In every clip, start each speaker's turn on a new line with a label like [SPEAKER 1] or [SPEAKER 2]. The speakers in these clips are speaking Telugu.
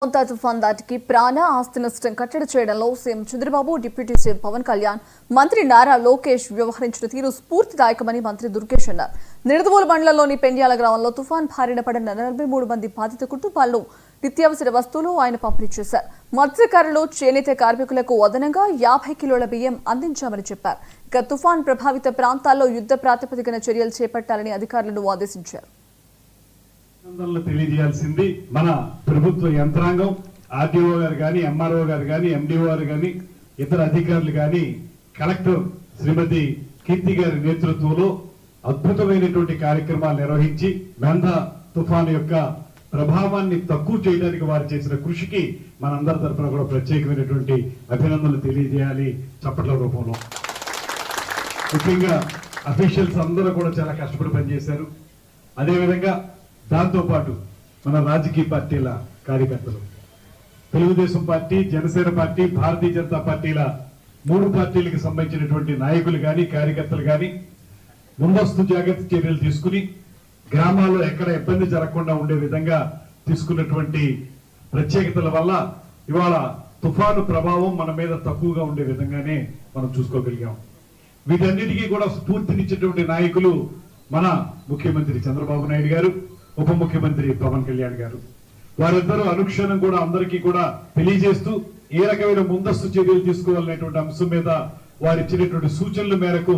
[SPEAKER 1] మోంతా తుఫాన్ దాటికి ప్రాణ ఆస్తి నష్టం కట్టడి చేయడంలో CM Chandrababu, deputy CM Pawan Kalyan, మంత్రి నారా లోకేష్ వ్యవహరించిన తీరు స్ఫూర్తిదాయకమని మంత్రి దుర్గేష్ అన్నారు. నిడదవోలు మండలంలోని పెండ్యాల గ్రామంలో తుఫాన్ బారిన పడిన 43 మంది బాధిత కుటుంబాలను నిత్యావసర వస్తువులు ఆయన పంపిణీ చేశారు. మత్స్యకారులు, చేనేత కార్మికులకు అదనంగా 50 కిలోల బియ్యం అందించామని చెప్పారు. ఇక తుఫాన్ ప్రభావిత ప్రాంతాల్లో యుద్ధ ప్రాతిపదికన చర్యలు చేపట్టాలని అధికారులను ఆదేశించారు.
[SPEAKER 2] తెలియజేయాల్సింది మన ప్రభుత్వ యంత్రాంగం, ఆర్డీఓ గారు కానీ, ఎంఆర్ఓ గారు కానీ, ఎండిఓ గారు కానీ, ఇతర అధికారులు కానీ, కలెక్టర్ శ్రీమతి కీర్తి గారి నేతృత్వంలో అద్భుతమైనటువంటి కార్యక్రమాలు నిర్వహించి మెందా తుఫాను యొక్క ప్రభావాన్ని తక్కువ చేయడానికి వారు చేసిన కృషికి మనందరి తరఫున కూడా ప్రత్యేకమైనటువంటి అభినందనలు తెలియజేయాలి చప్పట్ల రూపంలో. ముఖ్యంగా అఫీషియల్స్ అందరూ కూడా చాలా కష్టపడి పనిచేశారు. అదేవిధంగా దాంతో పాటు మన రాజకీయ పార్టీల కార్యకర్తలు, తెలుగుదేశం పార్టీ, జనసేన పార్టీ, భారతీయ జనతా పార్టీల 3 పార్టీలకు సంబంధించినటువంటి నాయకులు కానీ, కార్యకర్తలు కానీ ముందస్తు జాగ్రత్త చర్యలు తీసుకుని గ్రామాల్లో ఎక్కడ ఇబ్బంది జరగకుండా ఉండే విధంగా తీసుకున్నటువంటి ప్రత్యేకతల వల్ల ఇవాళ తుఫాను ప్రభావం మన మీద తక్కువగా ఉండే విధంగానే మనం చూసుకోగలిగాం. వీటన్నిటికీ కూడా స్ఫూర్తినిచ్చేటువంటి నాయకులు మన ముఖ్యమంత్రి చంద్రబాబు నాయుడు గారు, ఉప ముఖ్యమంత్రి పవన్ కళ్యాణ్ గారు. వారిద్దరూ అనుక్షణం కూడా అందరికీ కూడా తెలియజేస్తూ ఏ రకమైన ముందస్తు చర్యలు తీసుకోవాలనేటువంటి అంశం మీద వారు ఇచ్చినటువంటి సూచనల మేరకు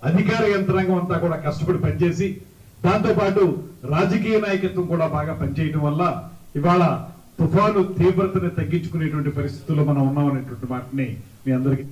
[SPEAKER 2] అధికార యంత్రాంగం అంతా కూడా కష్టపడి పనిచేసి, దాంతో పాటు రాజకీయ నాయకత్వం కూడా బాగా పనిచేయడం వల్ల ఇవాళ తుఫాను తీవ్రతను తగ్గించుకునేటువంటి పరిస్థితుల్లో మనం ఉన్నామనేటువంటి మాటని మీ అందరికీ